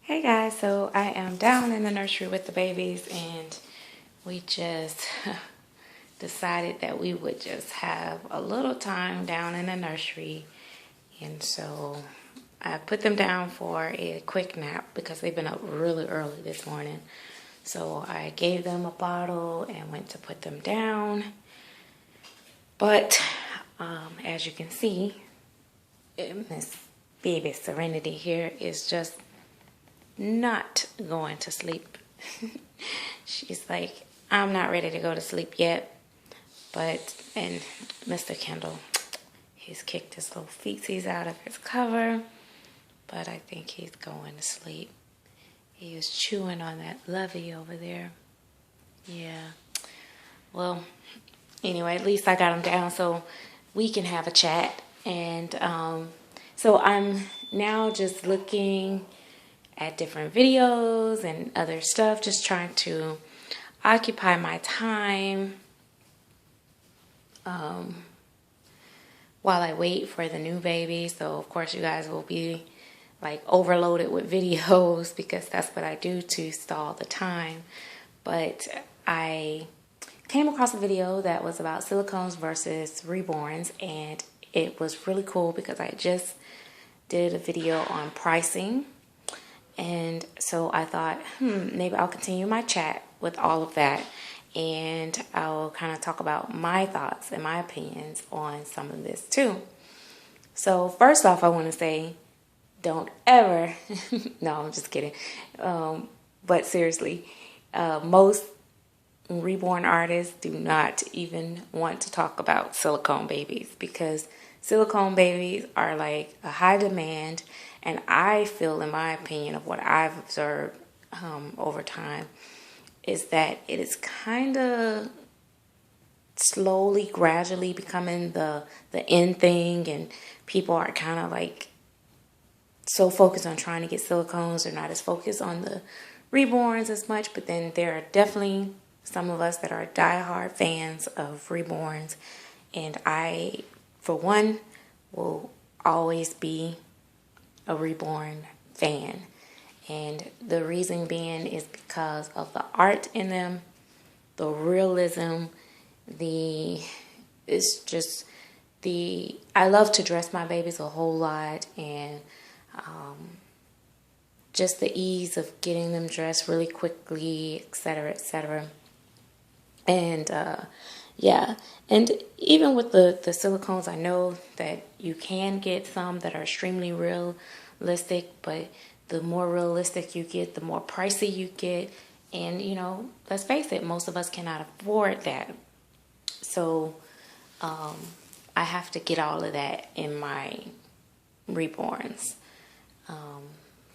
Hey guys, so I am down in the nursery with the babies and we just decided that we would just have a little time down in the nursery. And so I put them down for a quick nap because they've been up really early this morning. So I gave them a bottle and went to put them down. But as you can see, Miss Baby Serenity here is just not going to sleep. She's like, I'm not ready to go to sleep yet. And Mr. Kendall, he's kicked his little feetsies out of his cover, but I think he's going to sleep. He was chewing on that lovey over there. Yeah. Well, anyway, at least I got him down so we can have a chat. And so I'm now just looking at different videos and other stuff, just trying to occupy my time while I wait for the new baby. So of course you guys will be like overloaded with videos because that's what I do to stall the time. But I came across a video that was about silicones versus reborns, and it was really cool because I just did a video on pricing. And so I thought, maybe I'll continue my chat with all of that. And I'll kind of talk about my thoughts and my opinions on some of this too. So first off, I want to say, don't ever, no, I'm just kidding. But seriously, most reborn artists do not even want to talk about silicone babies because silicone babies are like a high demand. And I feel, in my opinion, of what I've observed over time, is that it is kind of slowly, gradually becoming the in thing, and people are kind of like so focused on trying to get silicones, they're not as focused on the reborns as much. But then there are definitely some of us that are diehard fans of reborns, and I, for one, will always be a reborn fan. And the reason being is because of the art in them, the realism, I love to dress my babies a whole lot, and just the ease of getting them dressed really quickly, etc., etc. And yeah, and even with the silicones, I know that you can get some that are extremely realistic, but the more realistic you get, the more pricey you get. And, let's face it, most of us cannot afford that. So I have to get all of that in my reborns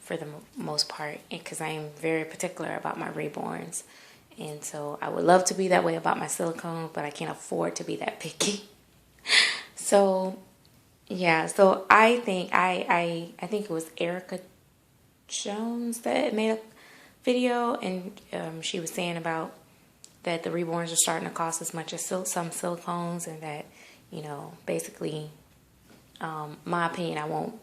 for the most part, because I am very particular about my reborns. And so I would love to be that way about my silicone, but I can't afford to be that picky. So, yeah. So I think it was Erica Jones that made a video, and she was saying about that the reborns are starting to cost as much as some silicones, and that, basically, my opinion, I won't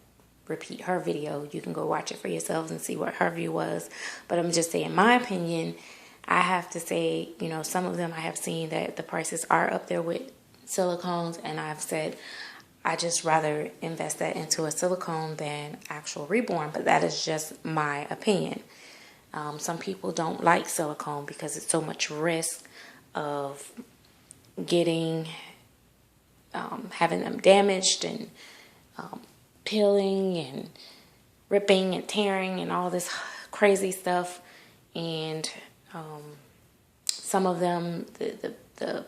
repeat her video. You can go watch it for yourselves and see what her view was. But I'm just saying, my opinion, I have to say, some of them I have seen that the prices are up there with silicones, and I've said I just rather invest that into a silicone than actual reborn, but that is just my opinion. Some people don't like silicone because it's so much risk of having them damaged and peeling and ripping and tearing and all this crazy stuff. And some of them, the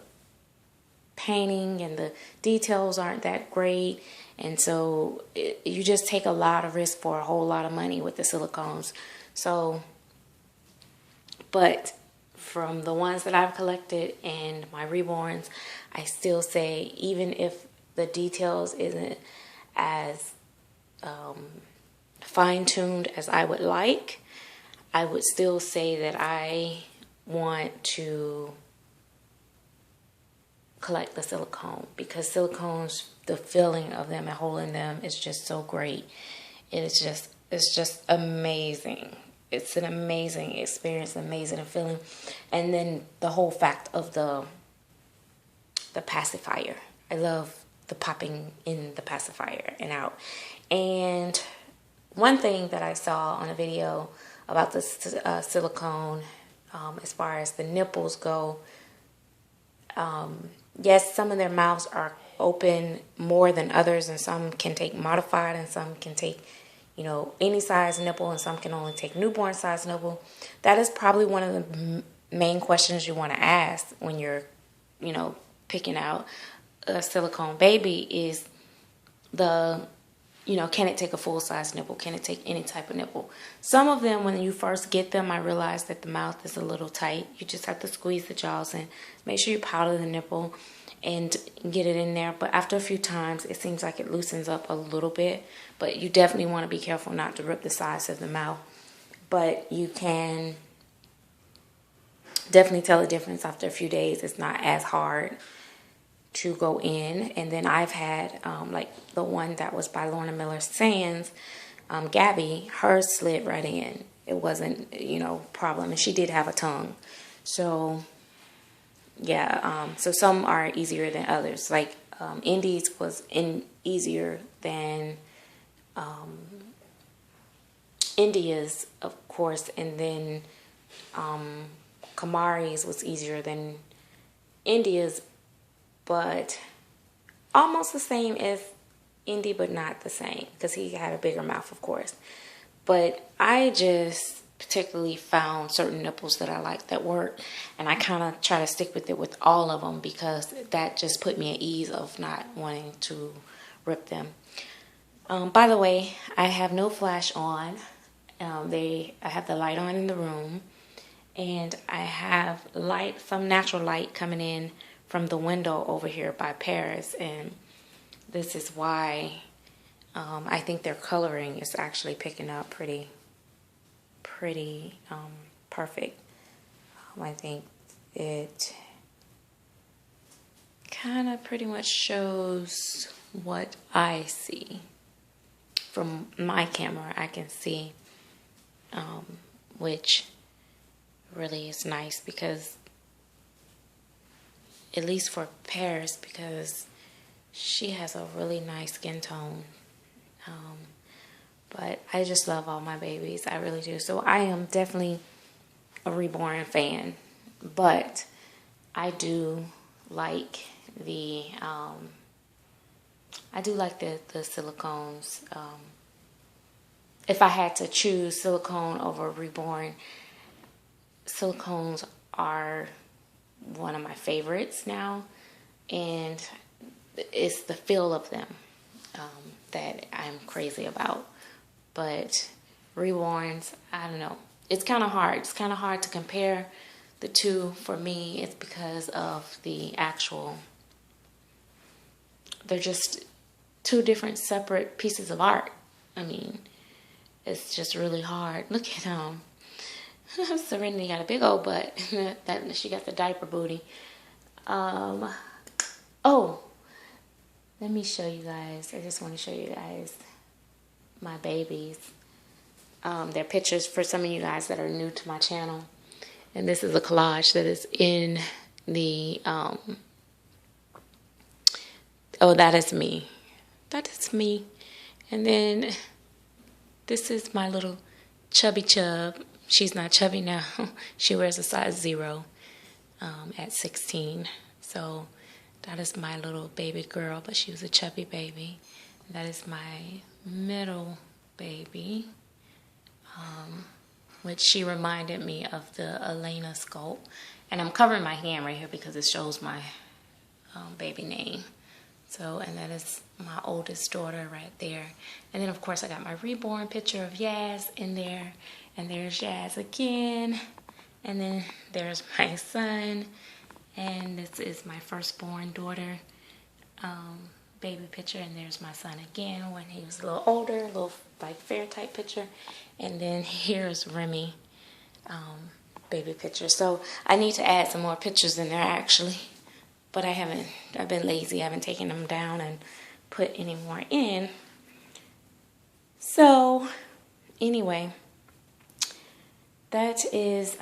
painting and the details aren't that great, and so you just take a lot of risk for a whole lot of money with the silicones. So, but from the ones that I've collected and my reborns, I still say, even if the details isn't as fine-tuned as I would like, I would still say that I want to collect the silicone, because silicones, the feeling of them and holding them is just so great. It's just amazing. it's an amazing experience, amazing feeling. And then the whole fact of the pacifier. I love the popping in the pacifier and out. And one thing that I saw on a video about the silicone, as far as the nipples go, yes, some of their mouths are open more than others, and some can take modified, and some can take, you know, any size nipple, and some can only take newborn size nipple. That is probably one of the main questions you want to ask when you're, you know, picking out a silicone baby is the, you know, can it take a full size nipple? Can it take any type of nipple? Some of them, when you first get them, I realized that the mouth is a little tight. You just have to squeeze the jaws in. Make sure you powder the nipple and get it in there. But after a few times, it seems like it loosens up a little bit. But you definitely want to be careful not to rip the sides of the mouth. But you can definitely tell the difference after a few days. It's not as hard to go in. And then I've had like the one that was by Lorna Miller Sands, Gabby, hers slid right in. It wasn't, you know, problem, and she did have a tongue. So yeah, so some are easier than others. Like Indy's was easier than India's, of course, and then Kamari's was easier than India's, but almost the same as Indy, but not the same, because he had a bigger mouth, of course. But I just particularly found certain nipples that I like that work, and I kind of try to stick with it with all of them, because that just put me at ease of not wanting to rip them. By the way, I have no flash on. I have the light on in the room, and I have light, some natural light coming in from the window over here by Paris, and this is why I think their coloring is actually picking up pretty perfect. I think it kind of pretty much shows what I see from my camera. I can see, which really is nice, because at least for Paris, because she has a really nice skin tone. But I just love all my babies. I really do. So I am definitely a Reborn fan. But I do like the silicones. If I had to choose silicone over Reborn, silicones are one of my favorites now, and it's the feel of them that I'm crazy about. But Reborns, I don't know. It's kind of hard. It's kind of hard to compare the two for me. It's because of the actual, they're just two different separate pieces of art. I mean, it's just really hard. Look at Serenity got a big old butt. That she got the diaper booty. Oh, let me show you guys. I just want to show you guys my babies. They're pictures for some of you guys that are new to my channel. And this is a collage that is in the, oh, that is me. That is me. And then this is my little chubby chub. She's not chubby now. She wears a size 0 at 16. So that is my little baby girl, but she was a chubby baby. That is my middle baby, which she reminded me of the Elena sculpt. And I'm covering my hand right here because it shows my baby name. So, and that is my oldest daughter right there. And then, of course, I got my Reborn picture of Yaz in there. And there's Yaz again. And then there's my son. And this is my firstborn daughter baby picture. And there's my son again when he was a little older, a little like fair type picture. And then here's Remy baby picture. So I need to add some more pictures in there actually. But I haven't, I've been lazy. I haven't taken them down and put any more in. So anyway, that is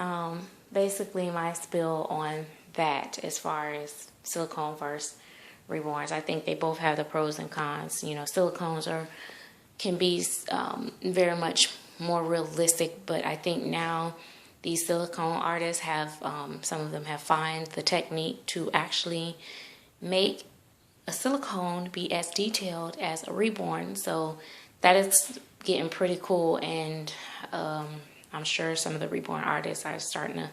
basically my spill on that as far as silicone versus reborns. I think they both have the pros and cons. You know, silicones can be very much more realistic, but I think now these silicone artists have, some of them have found the technique to actually make a silicone be as detailed as a reborn. So that is getting pretty cool, and I'm sure some of the reborn artists are starting to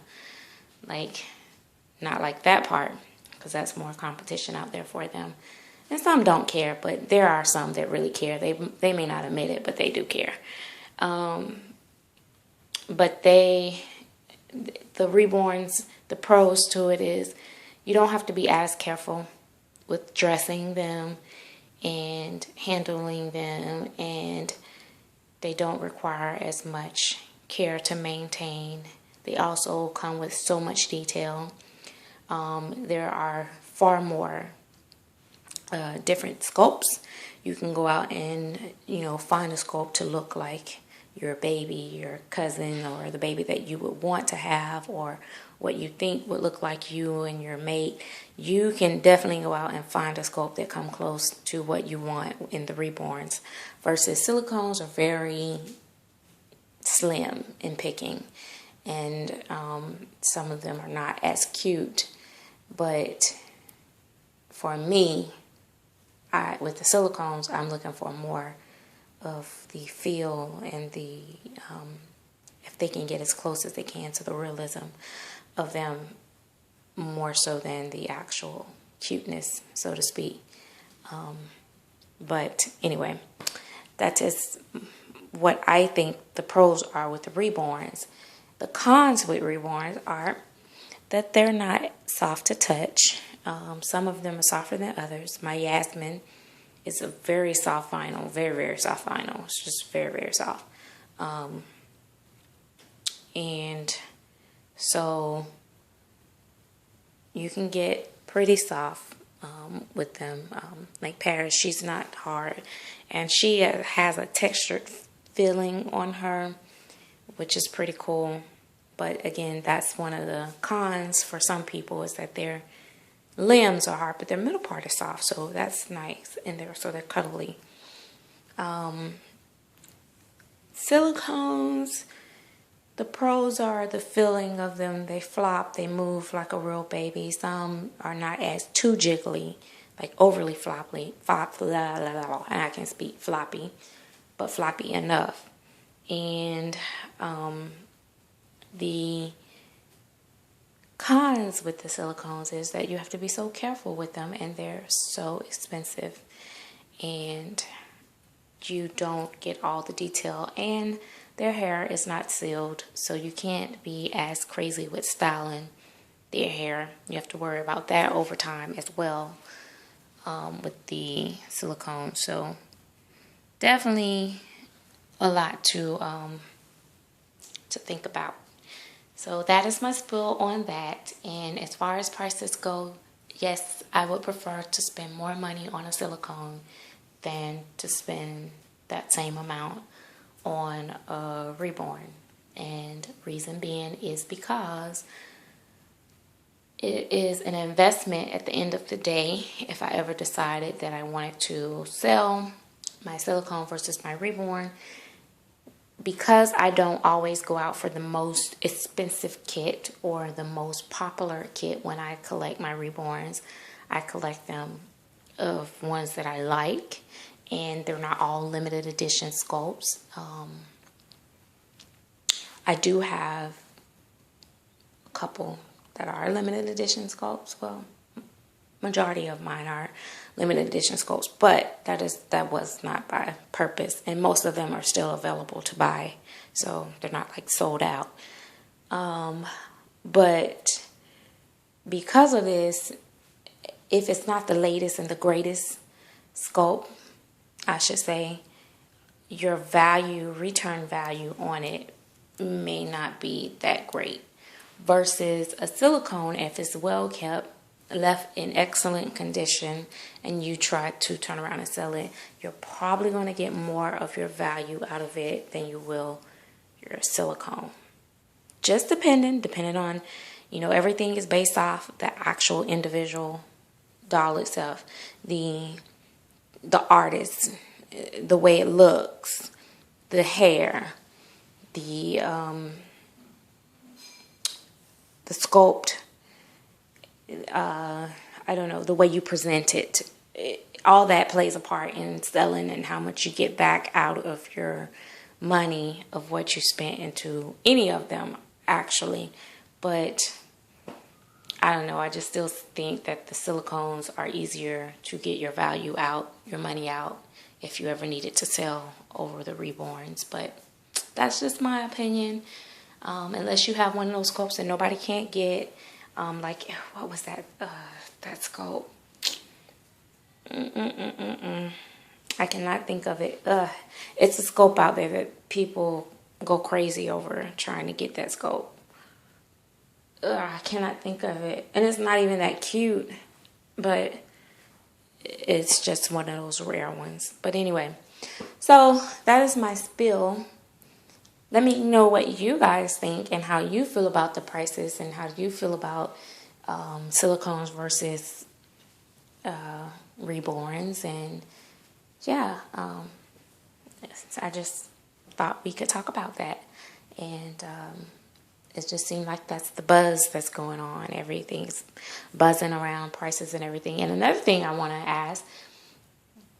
not like that part, because that's more competition out there for them. And some don't care, but there are some that really care. They may not admit it, but they do care. But the reborns, the pros to it is you don't have to be as careful with dressing them and handling them, and they don't require as much care to maintain. They also come with so much detail. There are far more different sculpts. You can go out and, find a sculpt to look like your baby, your cousin, or the baby that you would want to have, or what you think would look like you and your mate. You can definitely go out and find a sculpt that come close to what you want in the reborns, versus silicones are very slim in picking, and some of them are not as cute. But for me, with the silicones, I'm looking for more of the feel and the if they can get as close as they can to the realism of them, more so than the actual cuteness, so to speak. But anyway, that is what I think the pros are with the reborns. The cons with reborns are that they're not soft to touch. Some of them are softer than others. My Yasmin is a very soft vinyl, very, very soft vinyl. It's just very, very soft. And so you can get pretty soft with them. Like Paris, she's not hard. And she has a textured feeling on her, which is pretty cool. But again, that's one of the cons for some people, is that their limbs are hard, but their middle part is soft. So that's nice. And so they're cuddly. Silicones, the pros are the feeling of them. They flop, they move like a real baby. Some are not as too jiggly, like overly floppy. And I can speak floppy, but floppy enough. And the cons with the silicones is that you have to be so careful with them, and they're so expensive, and you don't get all the detail, and their hair is not sealed, so you can't be as crazy with styling their hair. You have to worry about that over time as well with the silicone. So definitely a lot to think about. So that is my spill on that. And as far as prices go, yes, I would prefer to spend more money on a silicone than to spend that same amount on a reborn. And reason being is because it is an investment at the end of the day. If I ever decided that I wanted to sell my silicone versus my reborn, because I don't always go out for the most expensive kit or the most popular kit when I collect my reborns, I collect them of ones that I like, and they're not all limited edition sculpts. I do have a couple that are limited edition sculpts. Well, majority of mine are limited edition sculpts, but that was not by purpose, and most of them are still available to buy, so they're not like sold out. But because of this, if it's not the latest and the greatest sculpt, I should say, your return value on it may not be that great, versus a silicone, if it's well kept, left in excellent condition, and you try to turn around and sell it, you're probably going to get more of your value out of it than you will your silicone. just depending on, you know, everything is based off the actual individual doll itself, the artist, the way it looks, the hair, the sculpt, I don't know, the way you present it. All that plays a part in selling and how much you get back out of your money of what you spent into any of them, actually. But I don't know, I just still think that the silicones are easier to get your value out, your money out, if you ever needed to sell over the Reborns. But that's just my opinion. Unless you have one of those sculpts that nobody can't get, like, what was that? That sculpt. I cannot think of it. It's a sculpt out there that people go crazy over trying to get that sculpt. I cannot think of it. And it's not even that cute, but it's just one of those rare ones. But anyway, so that is my spill. Let me know what you guys think and how you feel about the prices and how you feel about silicones versus Reborns. And yeah, I just thought we could talk about that. And it just seemed like that's the buzz that's going on. Everything's buzzing around prices and everything. And another thing I want to ask,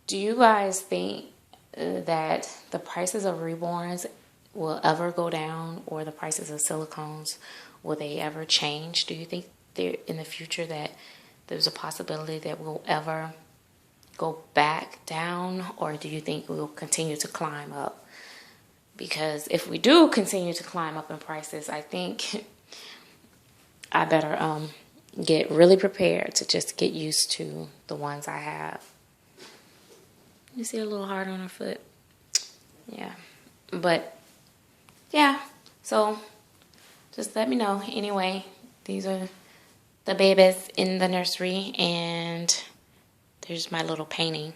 do you guys think that the prices of Reborns will ever go down, or the prices of silicones, will they ever change? Do you think there in the future that there's a possibility that we'll ever go back down, or do you think we'll continue to climb up? Because if we do continue to climb up in prices, I think I better get really prepared to just get used to the ones I have. You see a little heart on her foot? Yeah. But yeah, so just let me know. Anyway, these are the babies in the nursery, and there's my little painting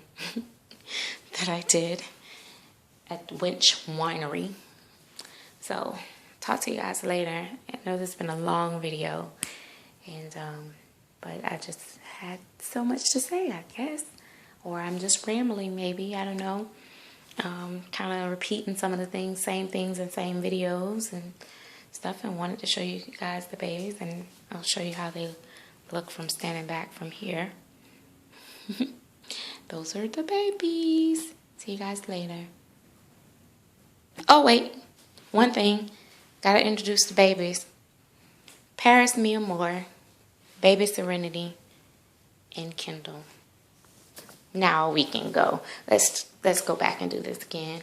that I did at Winch Winery. So talk to you guys later. I know this has been a long video, and but I just had so much to say, I guess, or I'm just rambling, maybe, I don't know. Kind of repeating some of the things, same things in same videos and stuff, and wanted to show you guys the babies, and I'll show you how they look from standing back from here. Those are the babies. See you guys later. Oh wait, one thing, gotta introduce the babies. Paris Mia Moore, Baby Serenity, and Kendall. Now we can go. Let's go back and do this again.